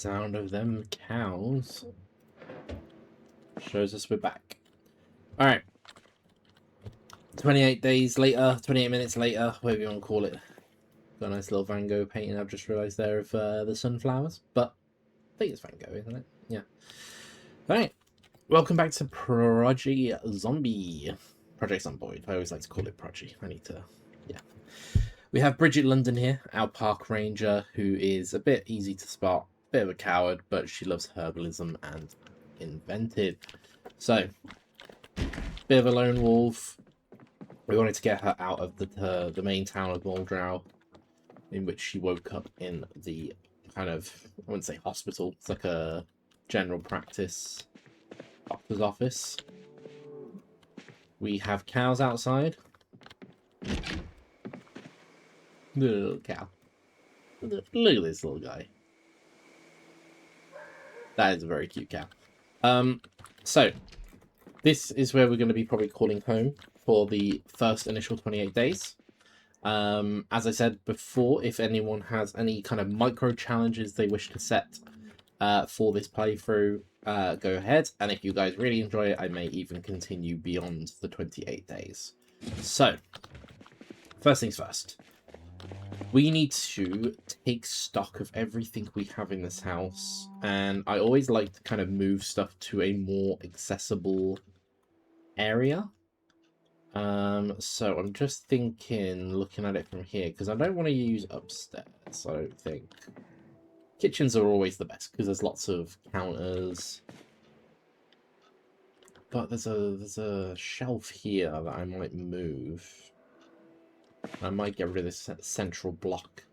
sound of them cows shows us we're back. Alright. 28 days later, 28 minutes later, whatever you want to call it. Got a nice little Van Gogh painting I've just realised there of the sunflowers. But I think it's Van Gogh, isn't it? Yeah. Alright. Welcome back to Project Zomboid. I always like to call it Project. I need to... Yeah. We have Bridget London here, our park ranger, who is a bit easy to spot. Bit of a coward, but she loves herbalism and invented. So, bit of a lone wolf. We wanted to get her out of the main town of Muldrow, in which she woke up in the kind of, I wouldn't say hospital, it's like a general practice doctor's office. We have cows outside. Little cow. Look at this little guy. That is a very cute cow. So, this is where we're going to be probably calling home for the first initial 28 days. As I said before, if anyone has any kind of micro challenges they wish to set for this playthrough, go ahead. And if you guys really enjoy it, I may even continue beyond the 28 days. So, first things first. We need to take stock of everything we have in this house. And I always like to kind of move stuff to a more accessible area. So I'm just thinking, looking at it from here, because I don't want to use upstairs, I don't think. Kitchens are always the best, because there's lots of counters. But there's a shelf here that I might move. I might get rid of this central block.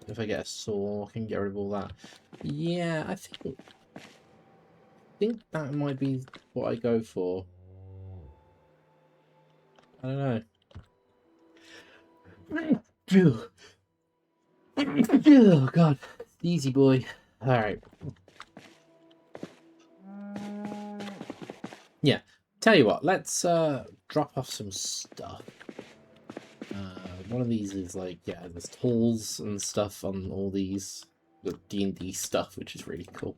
If I get a saw, I can get rid of all that. Yeah, I think that might be what I go for. I don't know. Oh god, easy boy. All right. Yeah. Tell you what, let's drop off some stuff. One of these is like, yeah, there's tools and stuff on all these, the D&D stuff, which is really cool.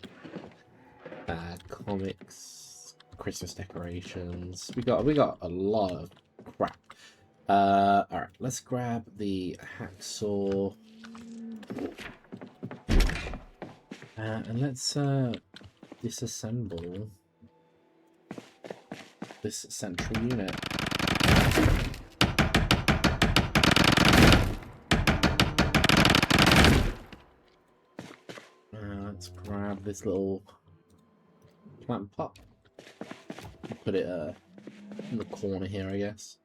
Comics, Christmas decorations. We got a lot of crap. All right, let's grab the hacksaw, and let's disassemble this central unit. Let's grab this little plant pot. Put it in the corner here, I guess.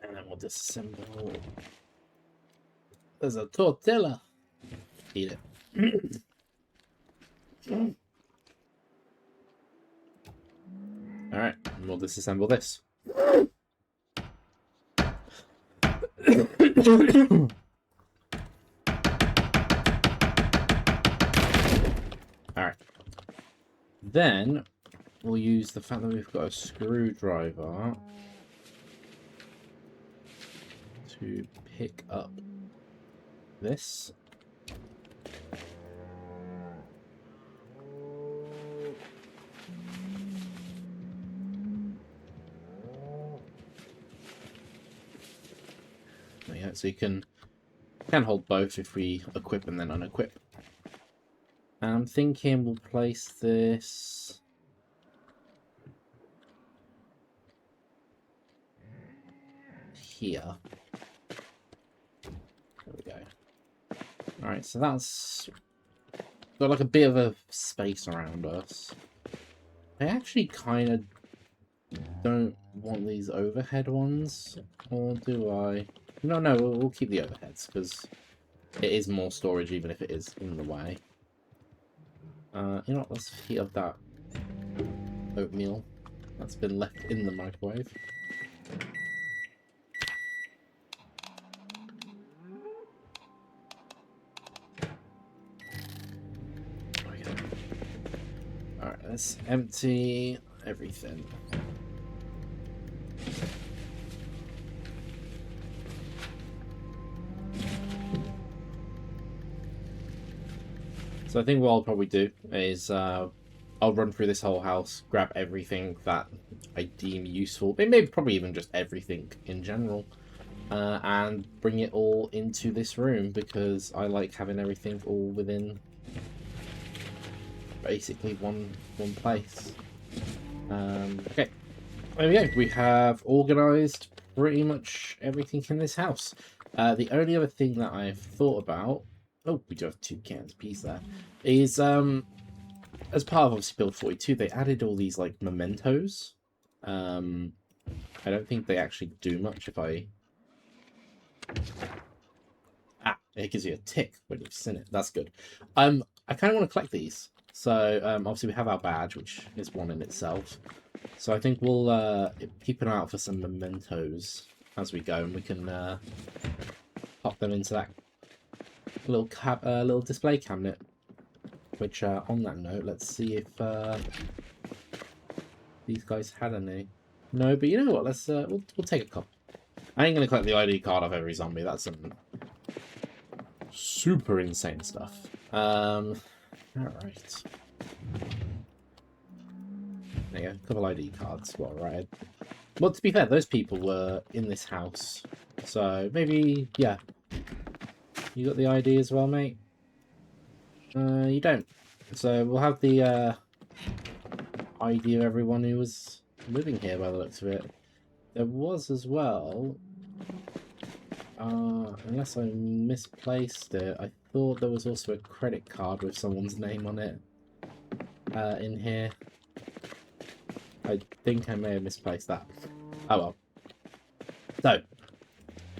And then we'll disassemble. There's a tortilla. Eat it. Alright, and we'll disassemble this. Alright. Then we'll use the fact that we've got a screwdriver to pick up this. Yeah, so you can hold both if we equip and then unequip. And I'm thinking we'll place this here. There we go. Alright, so that's got like a bit of a space around us. I actually kind of don't want these overhead ones, or do I? No, we'll keep the overheads, because it is more storage even if it is in the way. You know what, let's heat up that oatmeal that's been left in the microwave. Alright, let's empty everything. So I think what I'll probably do is I'll run through this whole house, grab everything that I deem useful, maybe probably even just everything in general, and bring it all into this room because I like having everything all within basically one place. Okay, there we go. We have organised pretty much everything in this house. The only other thing that I've thought about, oh, we do have 2 cans apiece there, is as part of obviously build 42, they added all these like mementos. I don't think they actually do much if I... Ah, it gives you a tick when you've seen it. That's good. I kind of want to collect these. So obviously we have our badge, which is one in itself. So I think we'll keep an eye out for some mementos as we go, and we can pop them into that little display cabinet. Which, on that note, let's see if these guys had any. No, but you know what? Let's we'll take a couple. I ain't gonna collect the ID card of every zombie. That's some super insane stuff. All right. There you go. A couple ID cards. Well, right. Well, to be fair, those people were in this house, so maybe yeah. You got the ID as well, mate? You don't. So we'll have the ID of everyone who was living here by the looks of it. There was as well, unless I misplaced it, I thought there was also a credit card with someone's name on it in here. I think I may have misplaced that. Oh well. So,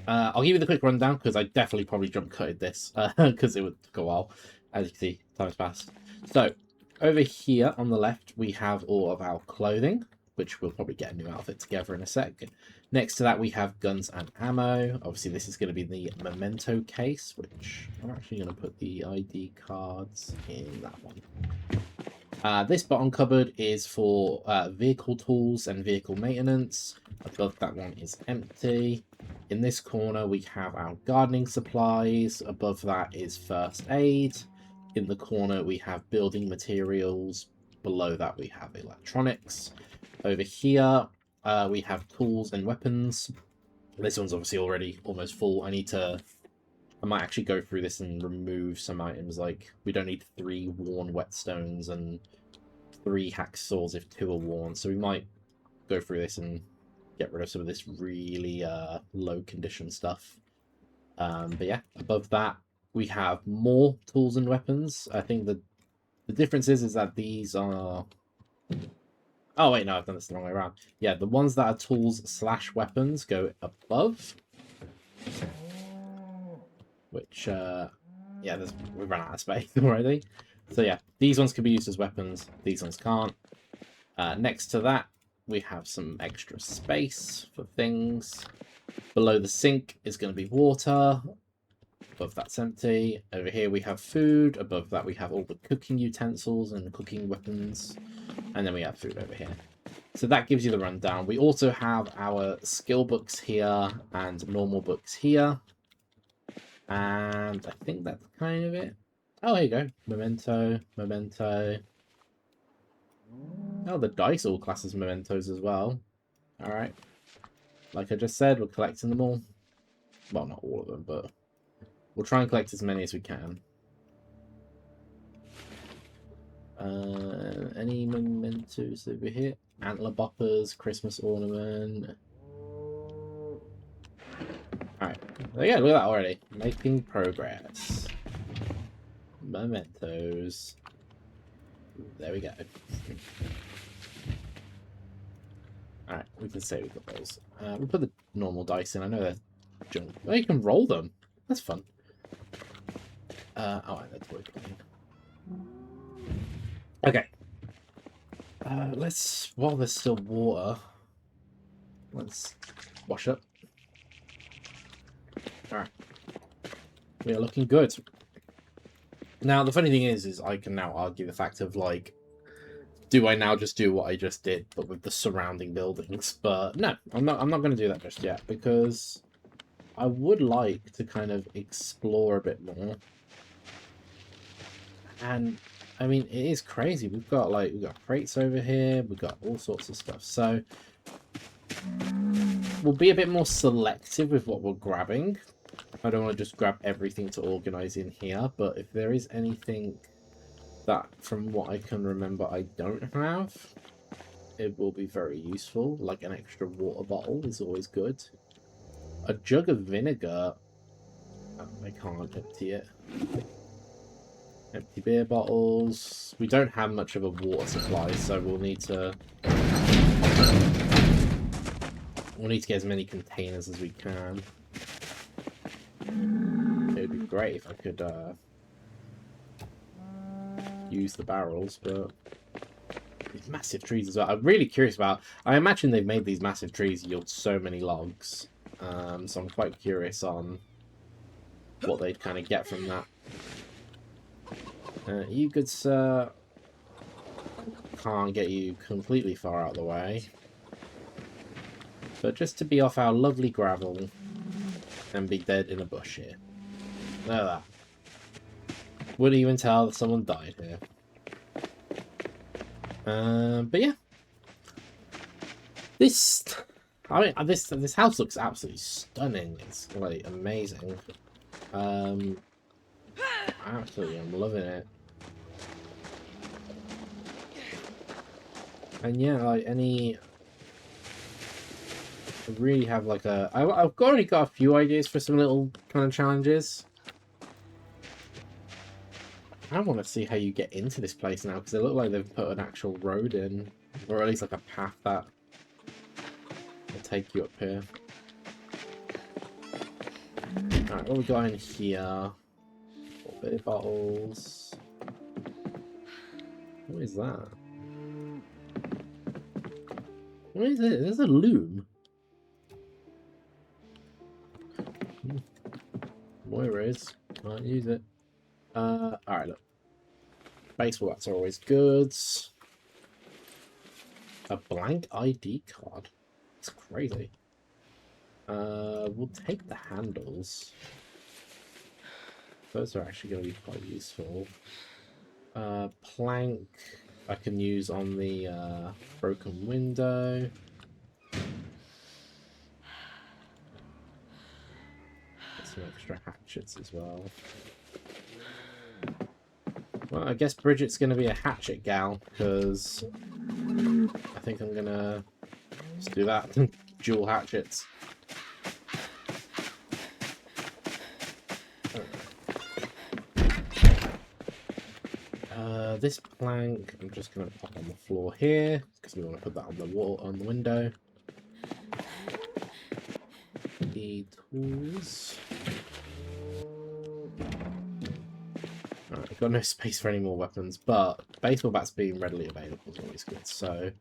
I'll give you the quick rundown because I definitely probably jump cutted this because it would take a while. As you can see, time's passed. So, over here on the left, we have all of our clothing, which we'll probably get a new outfit together in a sec. Next to that, we have guns and ammo. Obviously, this is going to be the memento case, which I'm actually going to put the ID cards in that one. This bottom cupboard is for vehicle tools and vehicle maintenance. Above that one is empty. In this corner, we have our gardening supplies. Above that is first aid. In the corner, we have building materials. Below that, we have electronics. Over here, we have tools and weapons. This one's obviously already almost full. I might actually go through this and remove some items. Like, we don't need 3 worn whetstones and 3 hacksaws if 2 are worn. So we might go through this and get rid of some of this really low condition stuff. But yeah, above that, we have more tools and weapons. I think the difference is that these are... Oh, wait, no, I've done this the wrong way around. Yeah, the ones that are tools/weapons go above. Which, yeah, we've run out of space already. So yeah, these ones can be used as weapons. These ones can't. Next to that, we have some extra space for things. Below the sink is going to be water. Above that's empty. Over here we have food. Above that we have all the cooking utensils and cooking weapons. And then we have food over here. So that gives you the rundown. We also have our skill books here and normal books here. And I think that's kind of it. Oh, here you go. Memento, memento. Oh, the dice all class as mementos as well. Alright. Like I just said, we're collecting them all. Well, not all of them, but we'll try and collect as many as we can. Any mementos over here? Antler boppers, Christmas ornament. Alright. Yeah, look at that already. Making progress. Mementos. There we go. Alright, we can say we got those. We'll put the normal dice in. I know they're junk. Oh, you can roll them. That's fun. Oh, that's working. Okay. Let's, while there's still water, let's wash up. Alright. We are looking good. Now, the funny thing is I can now argue the fact of, like, do I now just do what I just did, but with the surrounding buildings? But no, I'm not going to do that just yet, because I would like to kind of explore a bit more. And I mean, it is crazy. We've got crates over here. We've got all sorts of stuff. So we'll be a bit more selective with what we're grabbing. I don't want to just grab everything to organize in here, but if there is anything that, from what I can remember, I don't have, it will be very useful. Like an extra water bottle is always good. A jug of vinegar, I can't empty it. Empty beer bottles. We don't have much of a water supply, so we'll need to get as many containers as we can. It would be great if I could use the barrels, but these massive trees as well. I'm really curious about. I imagine they've made these massive trees yield so many logs, so I'm quite curious on what they'd kind of get from that. You good, sir? Can't get you completely far out of the way, but just to be off our lovely gravel and be dead in a bush here. Look at that. Wouldn't even tell that someone died here. But yeah, this house looks absolutely stunning. It's like amazing. Absolutely, I'm loving it. And yeah, like I really have like I've already got a few ideas for some little kind of challenges. I want to see how you get into this place now, because it looks like they've put an actual road in, or at least like a path that will take you up here. Alright, what we got in here? Beer bottles. What is that? What is it? There's a loom. Where is? Can't use it. Alright, look. Baseball bats are always good. A blank ID card. It's crazy. We'll take the handles. Those are actually going to be quite useful. Plank I can use on the broken window. Get some extra hatchets as well. Well, I guess Bridget's going to be a hatchet gal, because I think I'm going to just do that. Dual hatchets. This plank, I'm just going to pop on the floor here, because we want to put that on the wall, on the window. The tools. Alright, I've got no space for any more weapons, but baseball bats being readily available is always good, so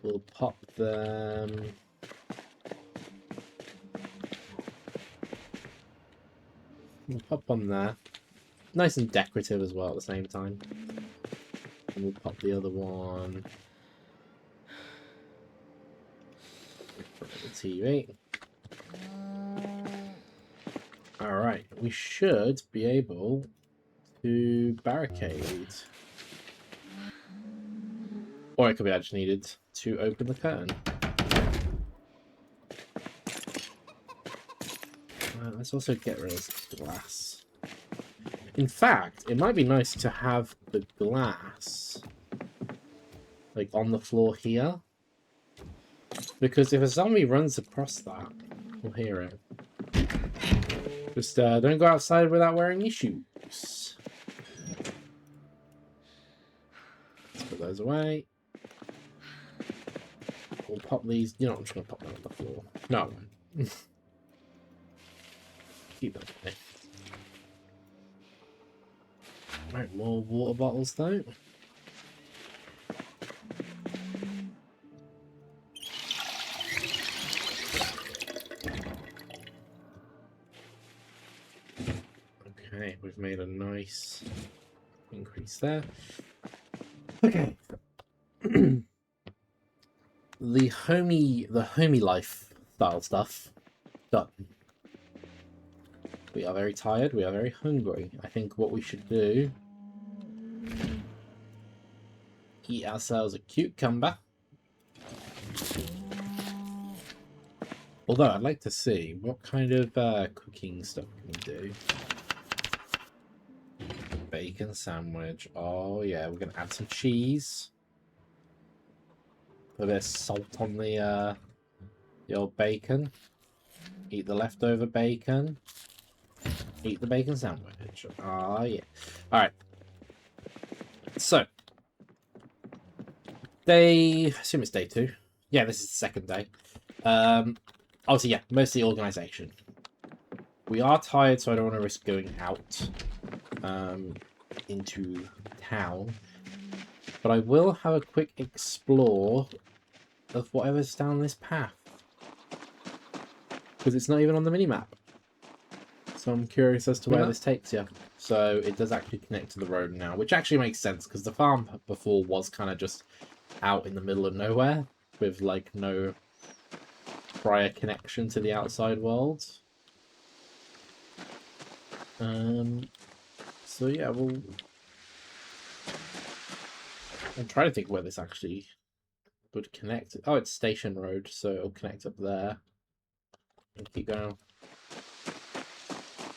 we'll pop them. We'll pop on there. Nice and decorative as well at the same time. And we'll pop the other one. The TV. Alright, we should be able to barricade. Or it could be I just needed to open the curtain. Let's also get rid of this glass. In fact, it might be nice to have the glass like on the floor here, because if a zombie runs across that, we'll hear it. Just don't go outside without wearing your shoes. Let's put those away. We'll pop these. You know, I'm just gonna pop them on the floor. No, I won't. Keep them there. Right, more water bottles though. Okay, we've made a nice increase there. Okay. the homey life style stuff done. We are very tired, we are very hungry. I think what we should do eat ourselves a cucumber. Although I'd like to see what kind of cooking stuff we can do. Bacon sandwich. Oh yeah, we're gonna add some cheese. Put a bit of salt on the old bacon. Eat the leftover bacon. Eat the bacon sandwich. Oh yeah. Alright. So I assume it's day 2. Yeah, this is the second day. Obviously, yeah, mostly organisation. We are tired, so I don't want to risk going out into town. But I will have a quick explore of whatever's down this path. Because it's not even on the minimap. So I'm curious as to where this takes you. So it does actually connect to the road now, which actually makes sense, because the farm before was kind of just out in the middle of nowhere, with like no prior connection to the outside world. So yeah, I'm trying to think where this actually would connect. Oh, it's Station Road, so it'll connect up there. And keep going.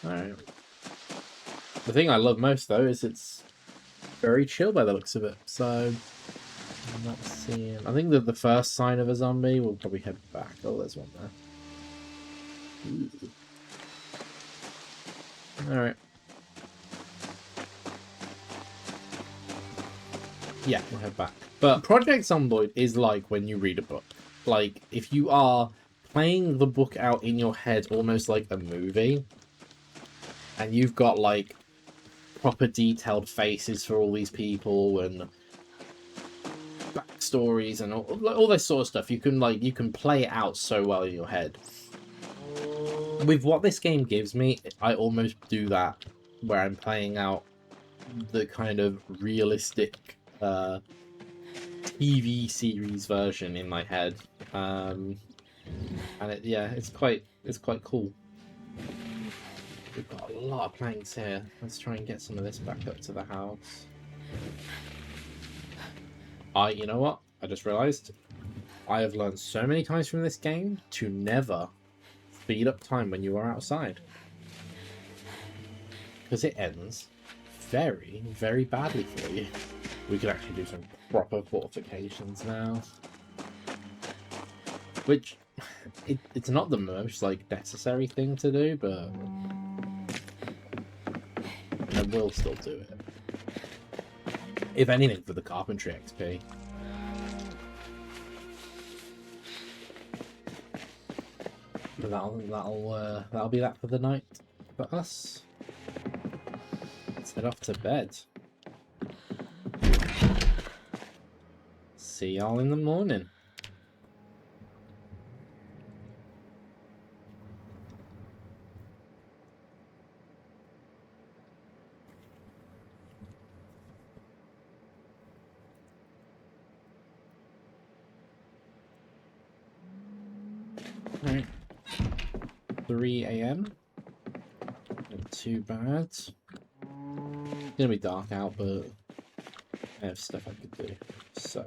Alright. The thing I love most, though, is it's very chill by the looks of it. So I'm not seeing... I think that the first sign of a zombie, we'll probably head back. Oh, there's one there. Alright. Yeah, we'll head back. But Project Zomboid is like when you read a book. Like, if you are playing the book out in your head almost like a movie, and you've got, like, proper detailed faces for all these people, and backstories, and all this sort of stuff, you can play it out so well in your head. With what this game gives me, I almost do that, where I'm playing out the kind of realistic TV series version in my head, and it's quite cool. We've got a lot of planks here. Let's try and get some of this back up to the house. You know what? I just realised I have learned so many times from this game to never speed up time when you are outside, because it ends very, very badly for you. We could actually do some proper fortifications now, which it's not the most like necessary thing to do, but I will still do it, if anything, for the carpentry XP. But that'll be that for the night for us. Let's head off to bed. See y'all in the morning. Alright. 3 AM. Not too bad. It's gonna be dark out, but I have stuff I could do. So.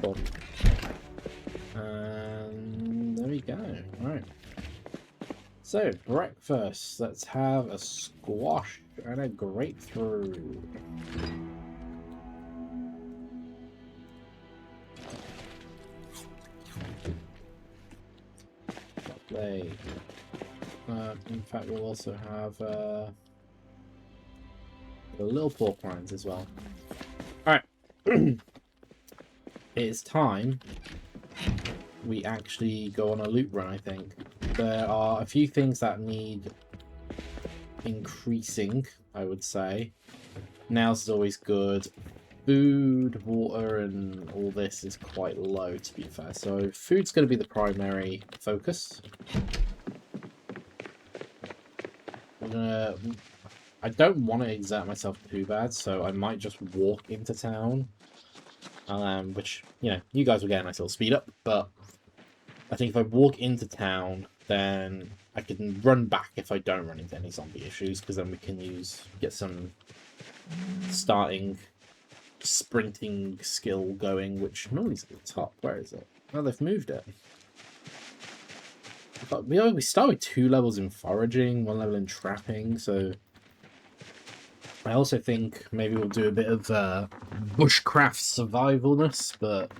Cool. And there we go. Alright. So, breakfast. Let's have a squash and a grapefruit. Lovely. In fact, we'll also have the little pork rinds as well. Alright. It is time we actually go on a loot run, I think. There are a few things that need increasing, I would say. Nails is always good. Food, water, and all this is quite low, to be fair. So food's going to be the primary focus. I don't want to exert myself too bad, so I might just walk into town which, you know, you guys will get a nice little speed up, but I think if I walk into town, then I can run back if I don't run into any zombie issues, because then we can get some starting sprinting skill going, which normally is at the top. Where is it? Oh, they've moved it. But we start with 2 levels in foraging, 1 level in trapping, so I also think maybe we'll do a bit of bushcraft survivalness, but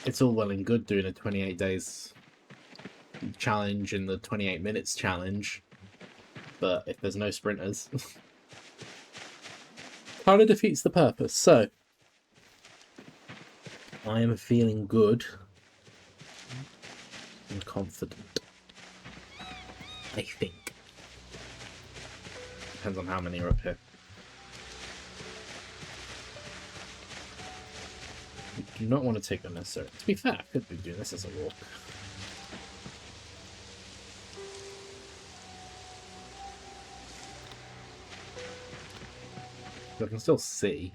it's all well and good doing a 28 days challenge and the 28 minutes challenge, but if there's no sprinters, kind of defeats the purpose. So I am feeling good and confident, I think. Depends on how many are up here. We do not want to take unnecessary. To be fair, I could be doing this as a walk. But I can still see,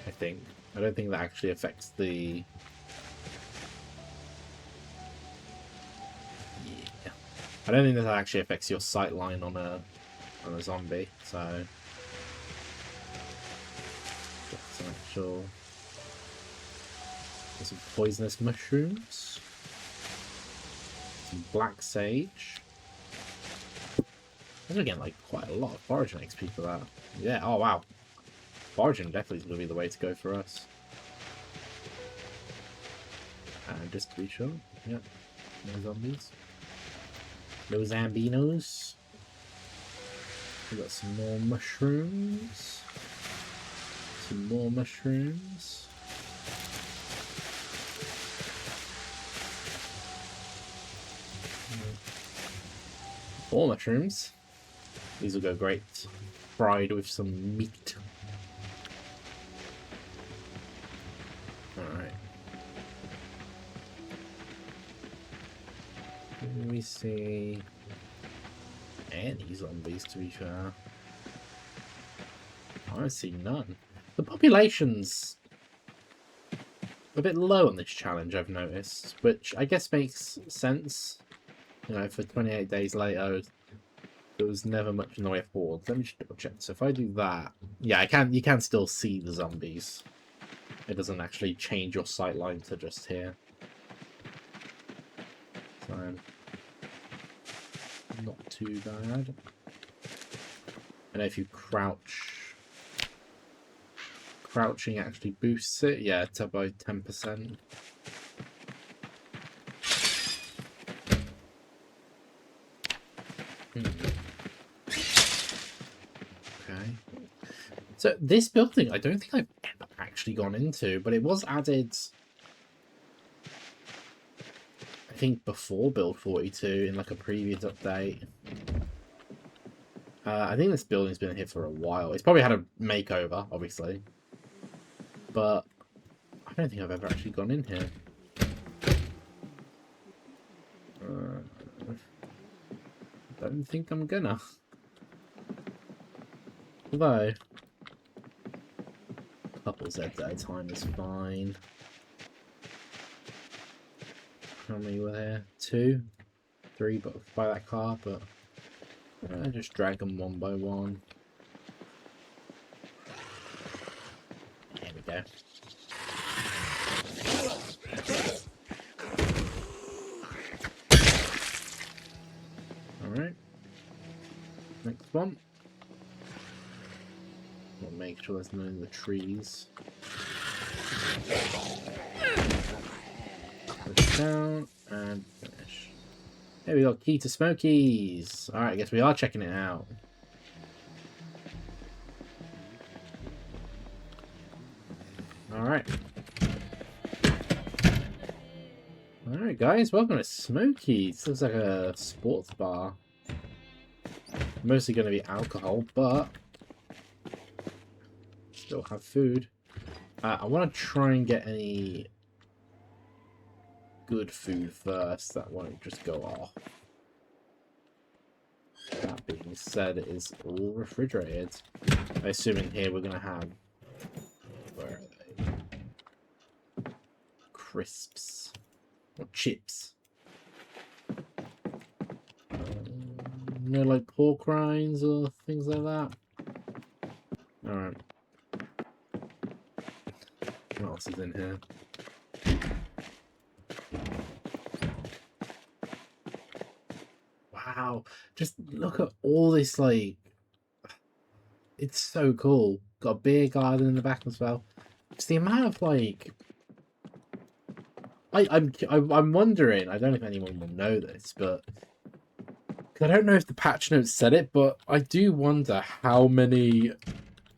I think. I don't think that actually affects the... Yeah. I don't think that actually affects your sight line on a zombie, so... Some actual... There's some poisonous mushrooms. Some black sage. I'm getting like quite a lot of foraging XP for that. Yeah, oh wow. Foraging definitely is going to be the way to go for us. And just to be sure, yeah, no zombies. No zambinos. We got some more mushrooms. Some more mushrooms. More mushrooms. These will go great fried with some meat. Alright. Let me see any zombies, to be fair. I see none. The population's a bit low on this challenge, I've noticed, which I guess makes sense. You know, for 28 days later, there was never much in the way of hordes. Let me just double check. So if I do that, yeah, you can still see the zombies. It doesn't actually change your sight line to just here. So, not too bad. And if you crouching actually boosts it. Yeah, it's up by 10%. Okay. So this building, I don't think I've ever actually gone into, but it was added, I think, before build 42 in like a previous update. I think this building's been here for a while. It's probably had a makeover, obviously, but I don't think I've ever actually gone in here. I don't think I'm gonna. Although, a couple Zeds at a time is fine. How many were there? 2? 3, but by that car, but I just drag them one by one. There we go. Alright. Next one. We'll make sure there's none in the trees. Push down and finish. There we go, key to Smokies. Alright, I guess we are checking it out. Alright. Alright guys, welcome to Smokies. Looks like a sports bar. Mostly going to be alcohol, but still have food. I want to try and get any good food first that won't just go off. That being they said it is all refrigerated. I assume in here we're going to have... Where are they? Crisps. Or chips. No, like pork rinds or things like that. Alright. What else is in here? Wow. Just look at all this, like... It's so cool. Got a beer garden in the back as well. It's the amount of, like... I'm wondering, I don't know if anyone will know this, but... I don't know if the patch notes said it, but I do wonder how many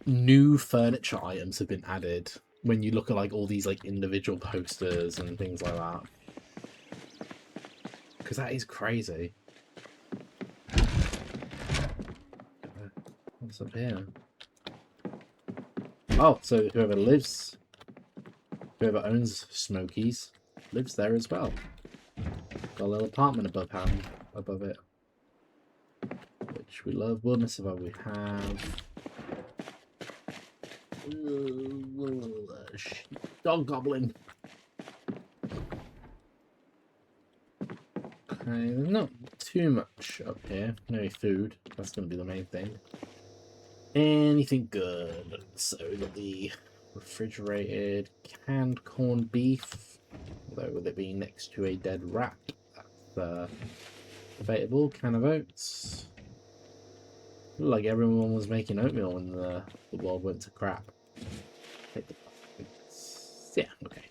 new furniture items have been added when you look at like all these like individual posters and things like that. Because that is crazy. What's up here? Oh, so whoever owns Smokies lives there as well. Got a little apartment above it. Which we love. Wilderness above we have. Dog goblin. Okay, there's not too much up here. No food. That's going to be the main thing. Anything good? So we got the refrigerated canned corned beef. Although with it being next to a dead rat, that's debatable. Can of oats. Looked like everyone was making oatmeal when the world went to crap. Yeah, okay.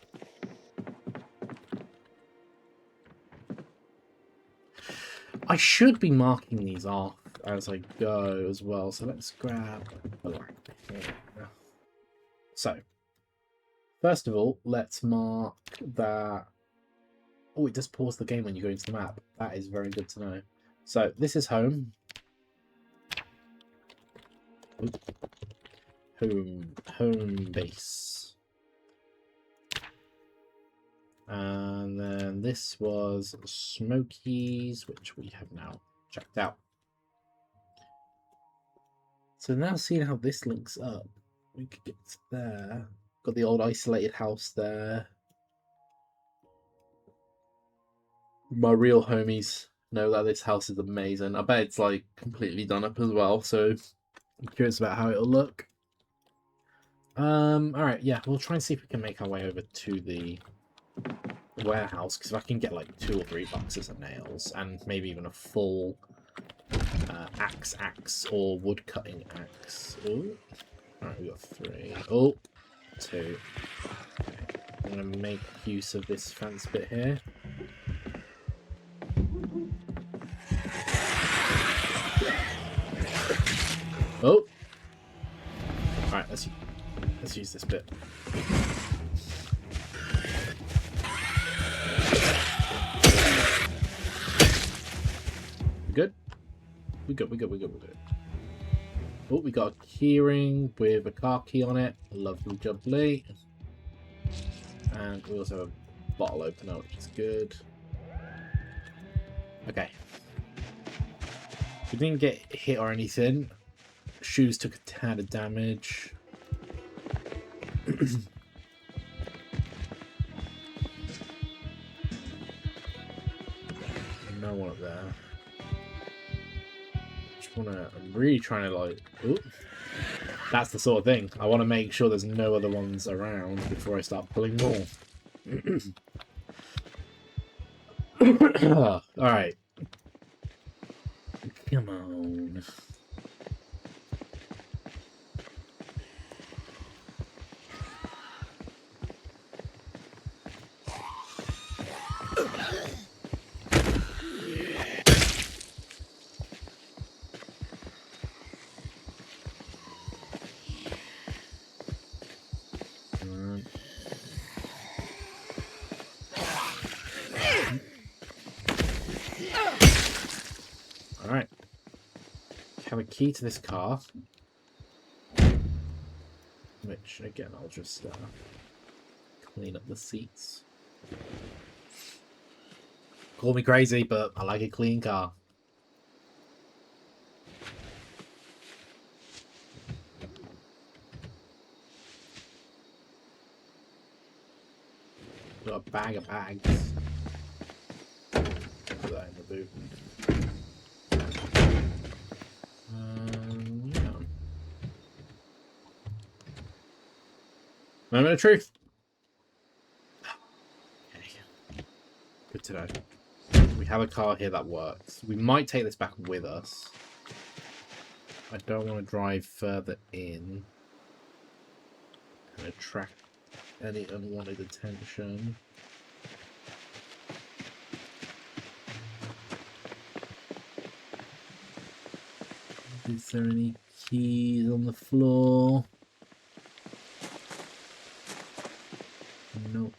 I should be marking these off as I go as well, so let's grab a rack here. So, first of all, let's mark that... Oh, it does pause the game when you go into the map. That is very good to know. So, this is home. Home base. And then this was Smokies, which we have now checked out. So now seeing how this links up, we could get to there. Got the old isolated house there. My real homies know that this house is amazing. I bet it's like completely done up as well, so I'm curious about how it'll look. Alright, yeah, we'll try and see if we can make our way over to the warehouse, because if I can get like 2 or 3 boxes of nails and maybe even a full axe or wood cutting axe. Ooh. Alright, we got 3. Oh, 2. Okay. I'm gonna make use of this fence bit here. Oh, alright, let's use this bit. Good? We good. Oh, we got a keyring with a car key on it. Lovely jubbly. And we also have a bottle opener, which is good. Okay. We didn't get hit or anything. Shoes took a tad of damage. No one up there. I'm really trying to like... Ooh. That's the sort of thing. I want to make sure there's no other ones around before I start pulling more. Alright. Come on. Alright. Have a key to this car. Which, again, I'll just clean up the seats. Call me crazy, but I like a clean car. Got a bag of bags. Put that in the boot. Yeah. Moment of truth. Okay. Good to know. We have a car here that works. We might take this back with us. I don't want to drive further in and attract any unwanted attention. Is there any keys on the floor? Nope.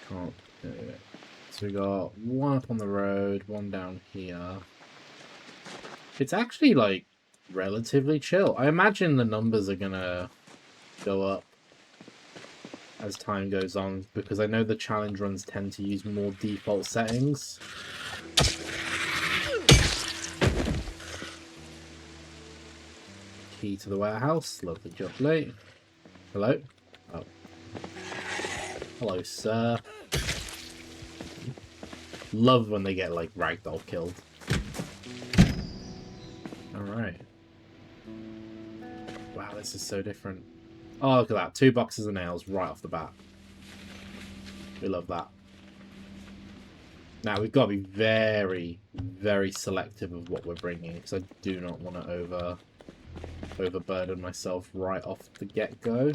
Can't do it. So we got one up on the road, one down here. It's actually like relatively chill. I imagine the numbers are gonna go up as time goes on because I know the challenge runs tend to use more default settings. Key to the warehouse. Lovely jubbly. Hello? Oh. Hello, sir. Love when they get, like, ragdoll killed. Alright. Wow, this is so different. Oh, look at that. 2 boxes of nails right off the bat. We love that. Now, we've got to be very, very selective of what we're bringing, because I do not want to overburden myself right off the get-go.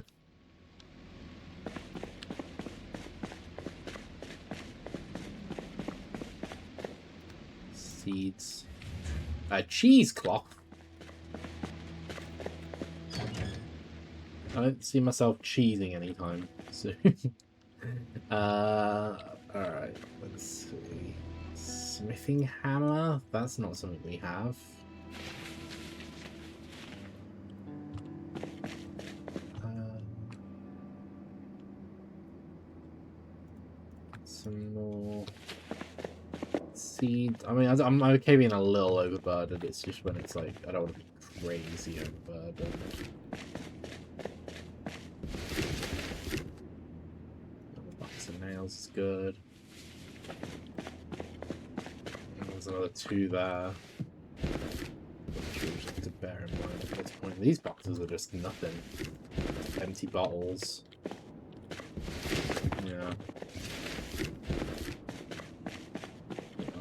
Seeds. Cheesecloth. I don't see myself cheesing anytime soon. Alright, let's see. Smithing hammer? That's not something we have. Some more seeds. I mean, I'm okay being a little overburdened. It's just when it's like, I don't want to be crazy overburdened. Box of nails is good. And there's another 2 there. Which we just have to bear in mind at this point. These boxes are just nothing. Empty bottles. Yeah.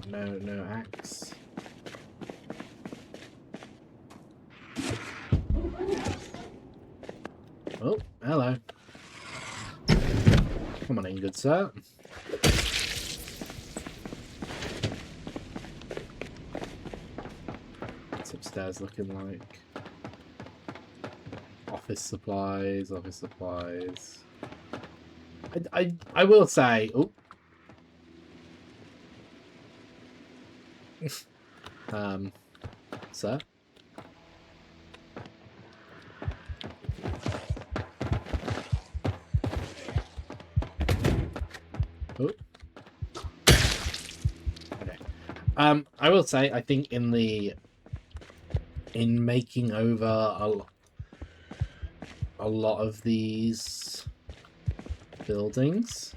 No axe. Oh, hello. Come on in, good sir. What's upstairs looking like? Office supplies, office supplies. I will say, oh. Sir? Oh. Okay. I will say, I think in making over a lot of these buildings,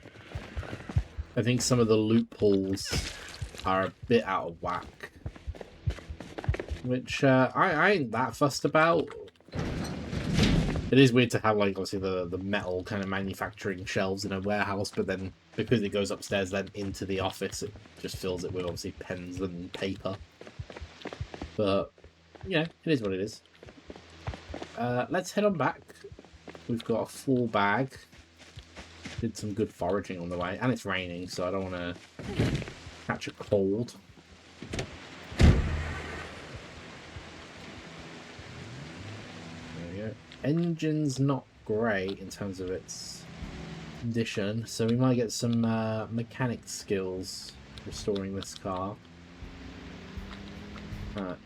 I think some of the loopholes are a bit out of whack, which I ain't that fussed about. It is weird to have, like, obviously the metal kind of manufacturing shelves in a warehouse, but then because it goes upstairs then into the office, it just fills it with obviously pens and paper. But yeah, it is what it is. Let's head on back. We've got a full bag. Did some good foraging on the way, and it's raining, so I don't want to catch a cold. There we go. Engine's not great in terms of its condition, so we might get some mechanic skills restoring this car.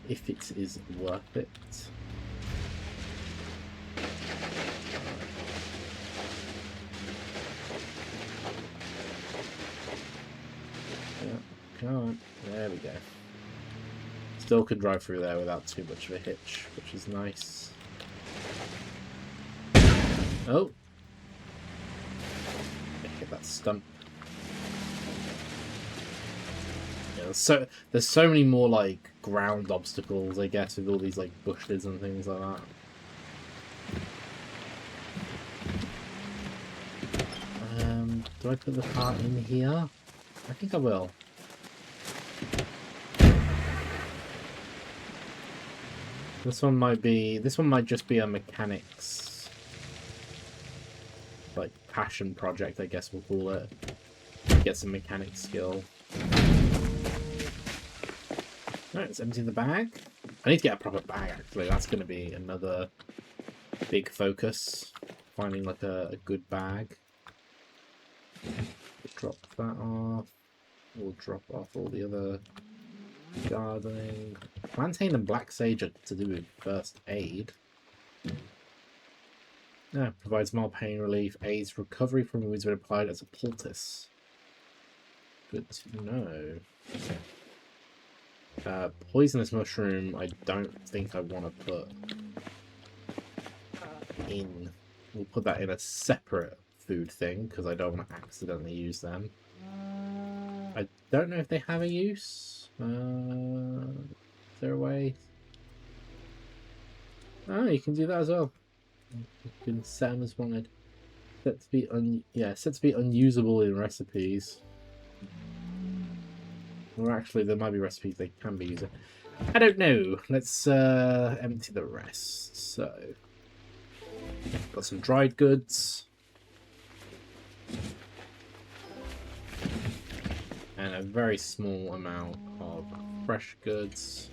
If it is worth it. Come on. There we go. Still can drive through there without too much of a hitch, which is nice. Oh. Hit that stump. Yeah, there's so many more like ground obstacles, I guess, with all these like bushes and things like that. Do I put the cart in here? I think I will. This one might just be a mechanics, like, passion project, I guess we'll call it. Get some mechanic skill. Alright, let's empty the bag. I need to get a proper bag, actually. That's going to be another big focus. Finding, like, a good bag. Drop that off. We'll drop off all the other gardening. Plantain and black sage are to do with first aid. Yeah, provides more pain relief, aids recovery from wounds when applied as a poultice. Good to know. Poisonous mushroom, I don't think I want to put in. We'll put that in a separate food thing because I don't want to accidentally use them. I don't know if they have a use. Is there a way? Oh, you can do that as well. You can set them as wanted. Set to be unusable in recipes. Or actually, there might be recipes they can be using. I don't know. Let's empty the rest. So, got some dried goods. And a very small amount of fresh goods.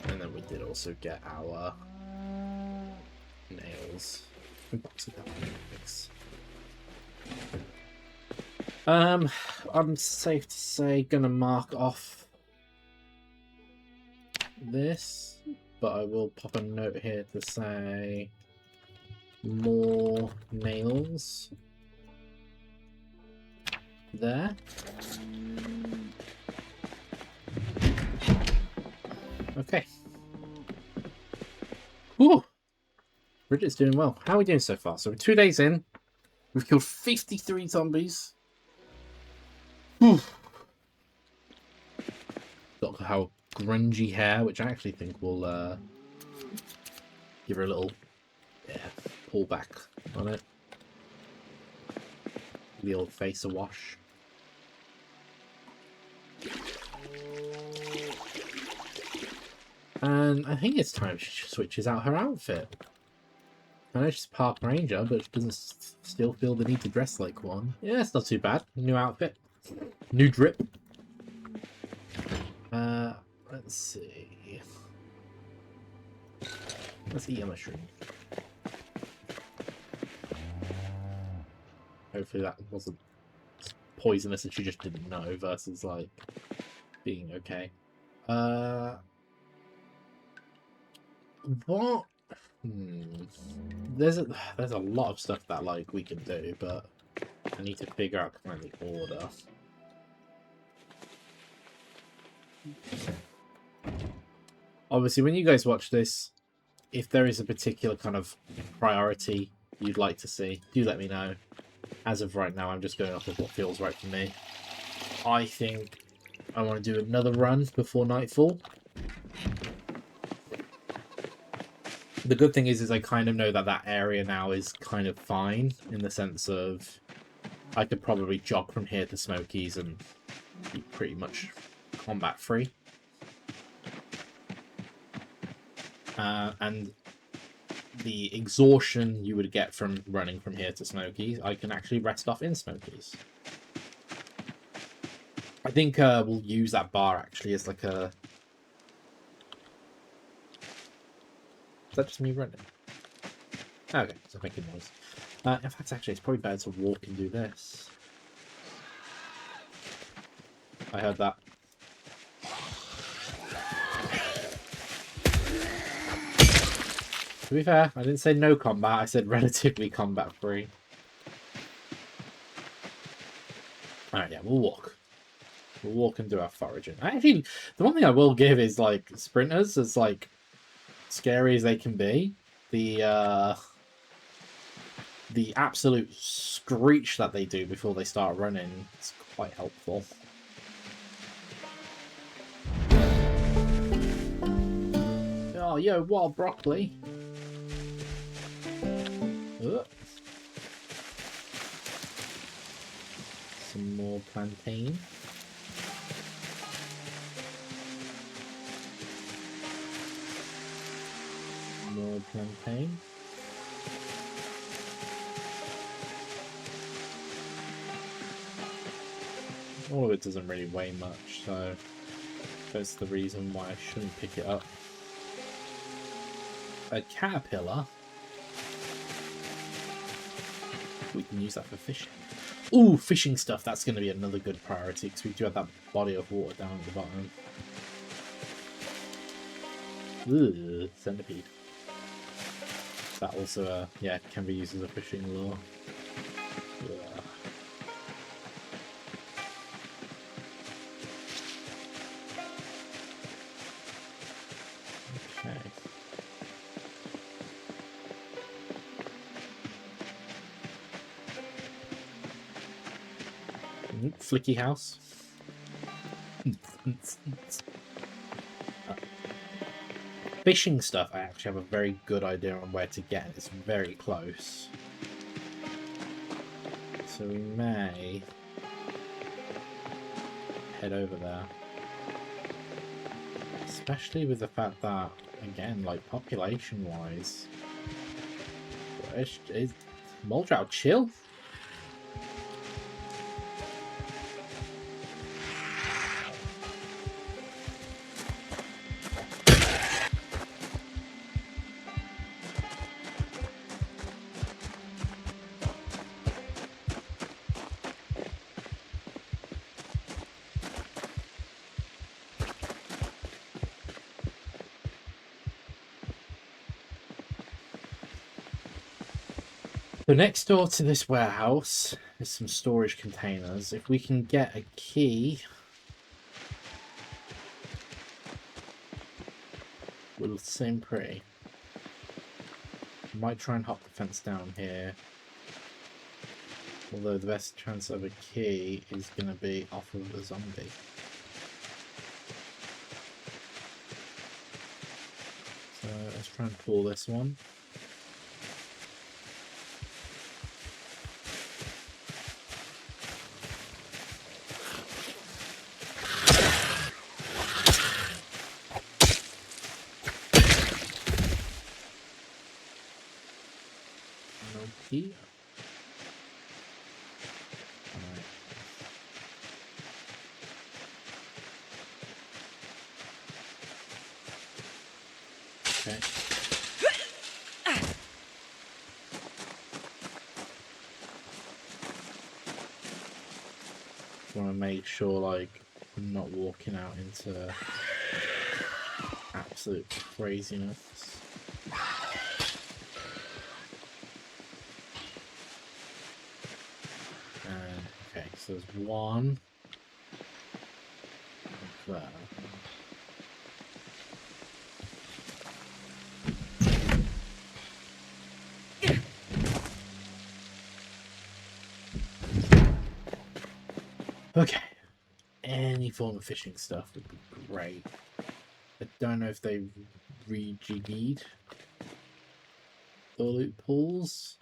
And then we did also get our nails. I'm safe to say gonna mark off this, but I will pop a note here to say more nails there. Okay. Whew. Bridget's doing well. How are we doing so far? So we're 2 days in. We've killed 53 zombies. Whew. Got her grungy hair, which I actually think will give her a little pull back on it. The old face awash. And I think it's time she switches out her outfit. I know she's a park ranger, but she doesn't still feel the need to dress like one. Yeah, it's not too bad. New outfit. New drip. Let's see. Let's eat a mushroom. Hopefully that wasn't poisonous and she just didn't know versus like being okay. What? There's a lot of stuff that like we can do, but I need to figure out kind of the order. Obviously, when you guys watch this, if there is a particular kind of priority you'd like to see, do let me know. As of right now, I'm just going off of what feels right for me. I think I want to do another run before nightfall. The good thing is I kind of know that that area now is kind of fine in the sense of I could probably jog from here to Smokies and be pretty much combat free. And the exhaustion you would get from running from here to Smokies, I can actually rest off in Smokies. I think we'll use that bar actually as like a... Is that just me running? Okay, it's making noise. In fact, actually, it's probably better to walk and do this. I heard that. To be fair, I didn't say no combat, I said relatively combat free. Alright, yeah, we'll walk. We'll walk and do our foraging. Actually, the one thing I will give is, like, sprinters is, like, scary as they can be, the absolute screech that they do before they start running is quite helpful. Oh, yo, wild broccoli. Some more plantain. More plantain. All of it doesn't really weigh much, so that's the reason why I shouldn't pick it up. A caterpillar. We can use that for fishing. Ooh, fishing stuff. That's going to be another good priority because we do have that body of water down at the bottom. Ooh, centipede. That also, yeah, can be used as a fishing lure. Ugh. Okay. Flicky house. Fishing stuff, I actually have a very good idea on where to get. It's very close. So we may head over there. Especially with the fact that, again, like population-wise, is Moldrow chill? So next door to this warehouse is some storage containers. If we can get a key, we'll seem pretty. Might try and hop the fence down here. Although the best chance of a key is going to be off of a zombie. So let's try and pull this one. Key. Alright. Okay. Want to make sure, like, I'm not walking out into absolute craziness. Okay, so there's one there. Okay, any form of fishing stuff would be great. I don't know if they rejiggied the loopholes.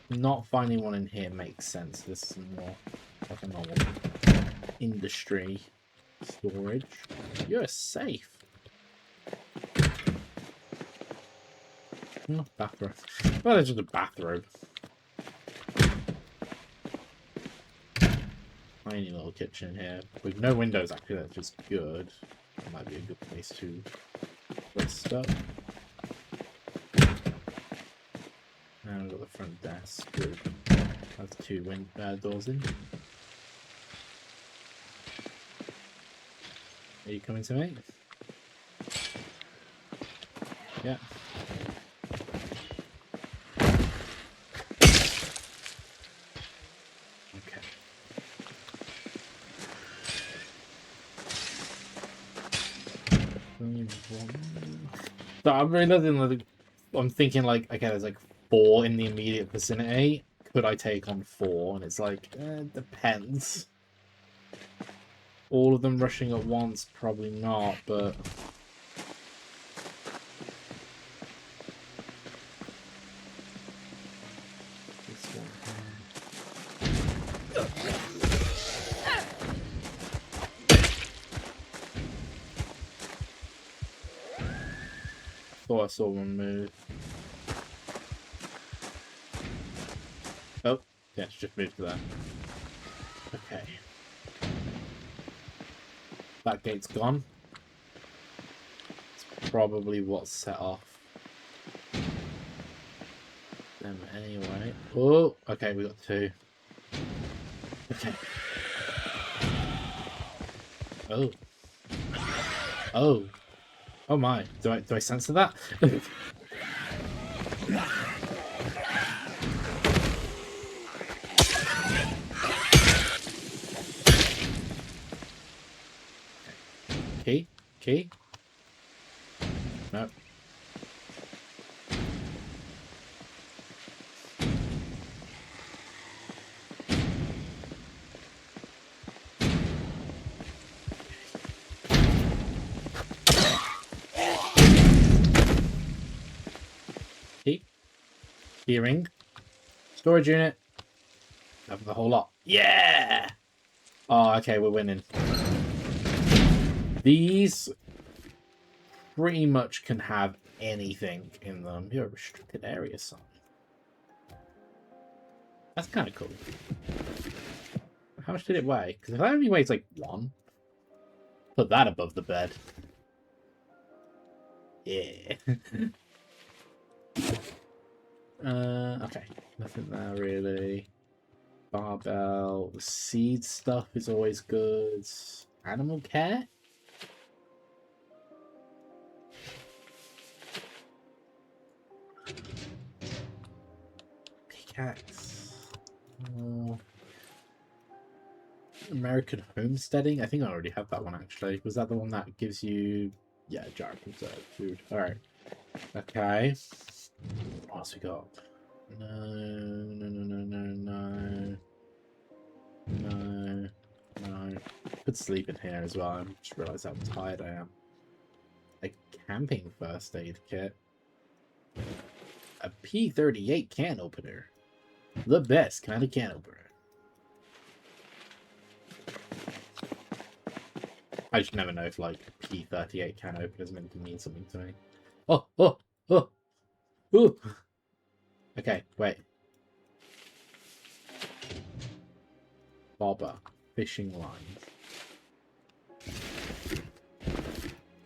Not finding one in here makes sense. This is more like a normal industry storage. You're safe. Oh, bathrobe. Well, it's just a bathrobe. Tiny little kitchen here with no windows. Actually, that's just good. That might be a good place to put stuff. And we've got the front desk with has two doors in. Are you coming to me? Yeah. Okay. So I'm realizing that I'm thinking like, okay, there's like 4 in the immediate vicinity. Could I take on 4? And it's like, depends. All of them rushing at once, probably not, but... This one thought I saw one move. Oh, yeah, it's just moved to there. Okay. That gate's gone. It's probably what's set off them anyway. Oh, okay, we got 2. Okay. Oh. Oh. Oh my. Do I censor that? Key? Key? No. Key? Key ring? Storage unit? Have the whole lot. Yeah! Oh, okay, we're winning. These pretty much can have anything in them. You're a restricted area sign. That's kind of cool. How much did it weigh? Because if that only weighs like 1, put that above the bed. Yeah. Okay. Nothing there really. Barbell. Seed stuff is always good. Animal care? Pickaxe. American homesteading? I think I already have that one actually. Was that the one that gives you... Yeah, jar of preserved food. Alright. Okay. What else we got? No. Could sleep in here as well. I just realised how tired I am. A camping first aid kit. A P38 can opener. The best kind of can opener. I just never know if like P38 can opener is meant to mean something to me. Oh. Ooh. Okay, wait. Bobber. Fishing line.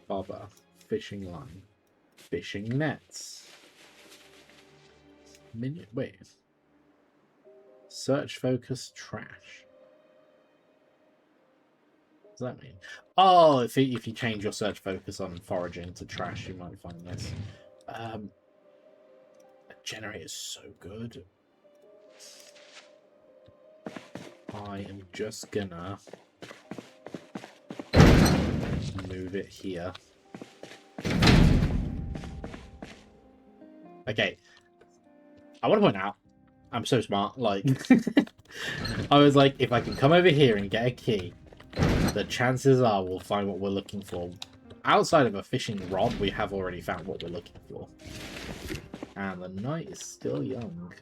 Bobber. Fishing line. Fishing nets. Wait. Search focus trash. What does that mean? Oh, if you change your search focus on foraging to trash, you might find this. A generator is so good. I am just gonna move it here. Okay. I want to point out, I'm so smart. Like, I was like, if I can come over here and get a key, the chances are we'll find what we're looking for. Outside of a fishing rod, we have already found what we're looking for. And the night is still young.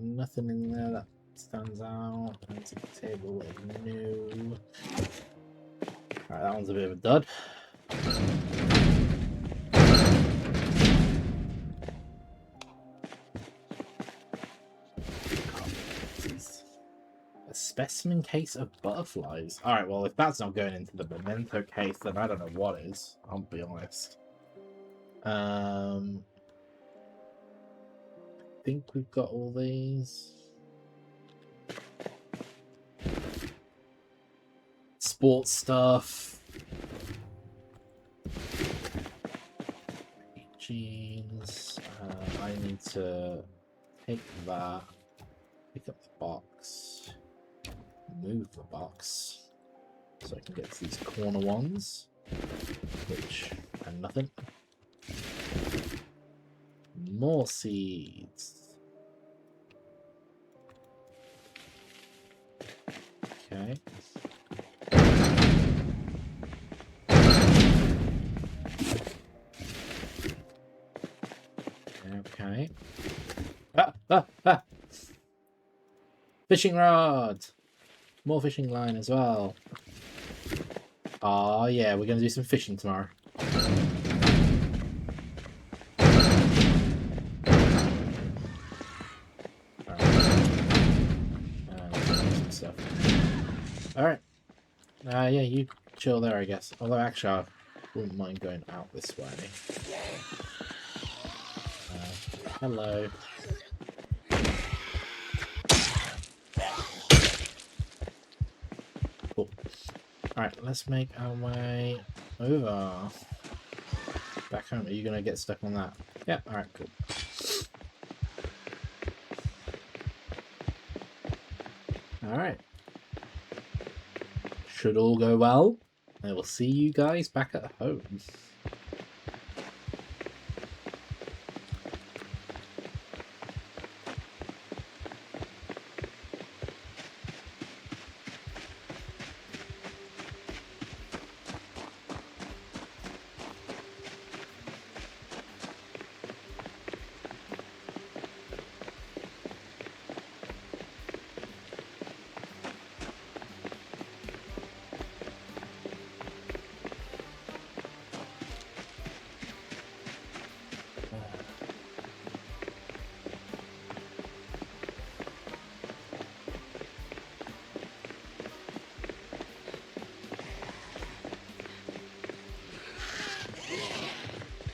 Nothing in there that stands out. That's a table of new. Alright, that one's a bit of a dud. A specimen case of butterflies. Alright, well, if that's not going into the memento case, then I don't know what is. I'll be honest. I think we've got all these. Sports stuff. Jeans. I need to take that. Pick up the box. Move the box. So I can get to these corner ones. Which are nothing. More seeds. Okay. Okay. Ah! Fishing rod! More fishing line as well. Oh yeah, we're going to do some fishing tomorrow. Stuff. Alright. Yeah, you chill there, I guess. Although, actually, I wouldn't mind going out this way. Hello. Cool. Alright, let's make our way over. Back home. Are you going to get stuck on that? Yeah, alright, cool. Alright. Should all go well. I will see you guys back at home.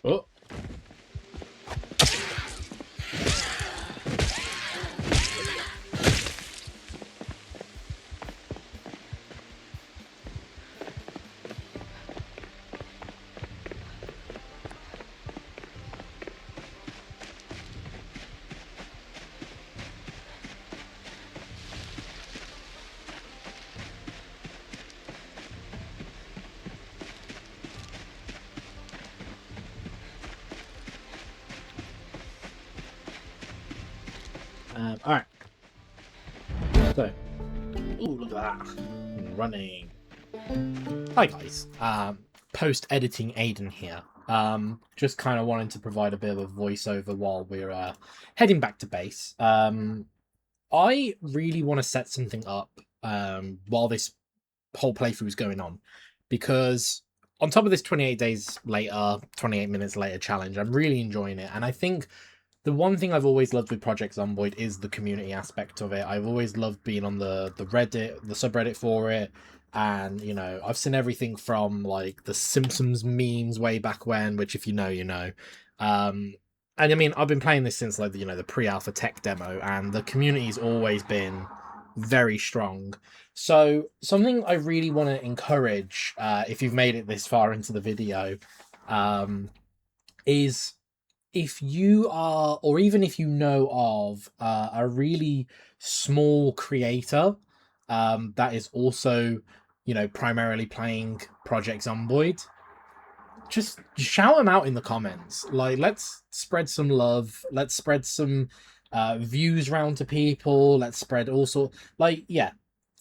Oh. Alright. So. Ooh, look at that. Running. Hi guys. Post-editing Aiden here. Just kind of wanting to provide a bit of a voiceover while we're heading back to base. I really want to set something up while this whole playthrough is going on, because on top of this 28 days later, 28 minutes later challenge, I'm really enjoying it, and I think the one thing I've always loved with Project Zomboid is the community aspect of it. I've always loved being on the Reddit, the subreddit for it. And, you know, I've seen everything from, like, the Simpsons memes way back when, which if you know, you know. And, I mean, I've been playing this since, like, you know, the pre-alpha tech demo, and the community's always been very strong. So, something I really want to encourage, if you've made it this far into the video, is if you are, or even if you know of a really small creator that is also, you know, primarily playing Project Zomboid, just shout them out in the comments. Like, let's spread some love. Let's spread some views round to people. Let's spread also, like, yeah,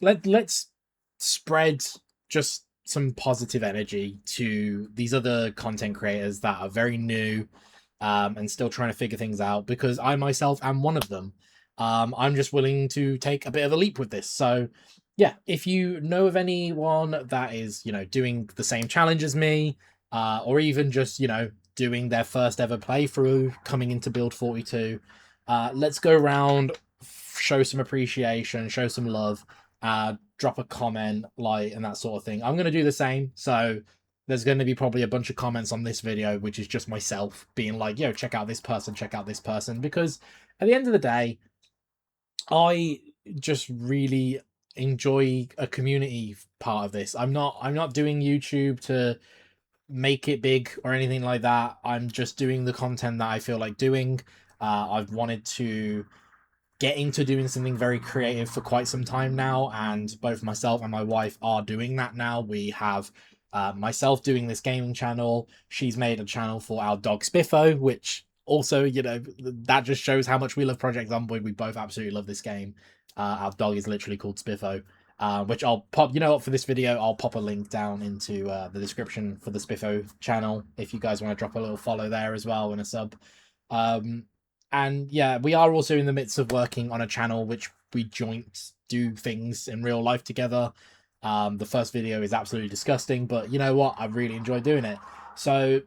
let's spread just some positive energy to these other content creators that are very new and still trying to figure things out, because I myself am one of them. I'm just willing to take a bit of a leap with this. So yeah, if you know of anyone that is, you know, doing the same challenge as me, or even just, you know, doing their first ever playthrough, coming into Build 42, let's go around, show some appreciation, show some love, drop a comment, like, and that sort of thing. I'm going to do the same. So there's going to be probably a bunch of comments on this video, which is just myself being like, yo, check out this person, because at the end of the day, I just really enjoy a community part of this. I'm not doing YouTube to make it big or anything like that. I'm just doing the content that I feel like doing. I've wanted to get into doing something very creative for quite some time now, and both myself and my wife are doing that now. We have myself doing this gaming channel. She's made a channel for our dog Spiffo, which also, you know, that just shows how much we love Project Zomboid. We both absolutely love this game. Our dog is literally called Spiffo, which I'll pop. You know what? For this video, I'll pop a link down into the description for the Spiffo channel if you guys want to drop a little follow there as well and a sub. And yeah, we are also in the midst of working on a channel which we joint do things in real life together. The first video is absolutely disgusting, but you know what? I really enjoy doing it. So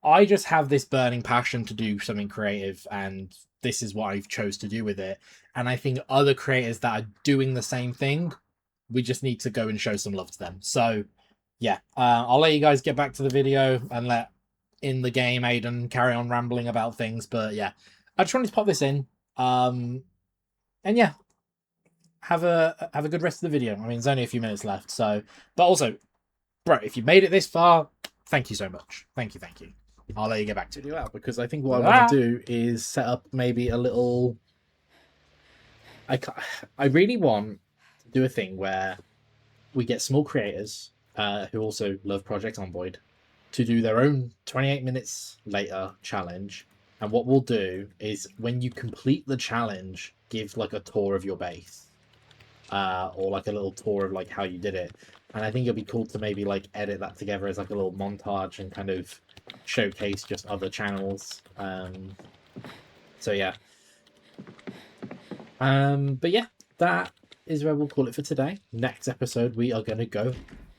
I just have this burning passion to do something creative, and this is what I've chose to do with it. And I think other creators that are doing the same thing, we just need to go and show some love to them. So yeah, I'll let you guys get back to the video and let in the game Aiden carry on rambling about things. But yeah, I just wanted to pop this in. And yeah, have a good rest of the video. I mean, there's only a few minutes left, so but also, bro, if you made it this far, thank you so much. Thank you. I'll let you get back to it. Out because I think what I want to do is set up maybe a little. I really want to do a thing where we get small creators who also love Project Zomboid to do their own 28 minutes later challenge. And what we'll do is when you complete the challenge, give like a tour of your base, or like a little tour of like how you did it. And I think it'll be cool to maybe like edit that together as like a little montage and kind of showcase just other channels. So yeah. But yeah, that is where we'll call it for today. Next episode, we are going to go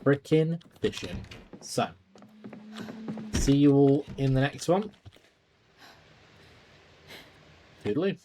frickin' fishing. So, see you all in the next one. Toodaloo.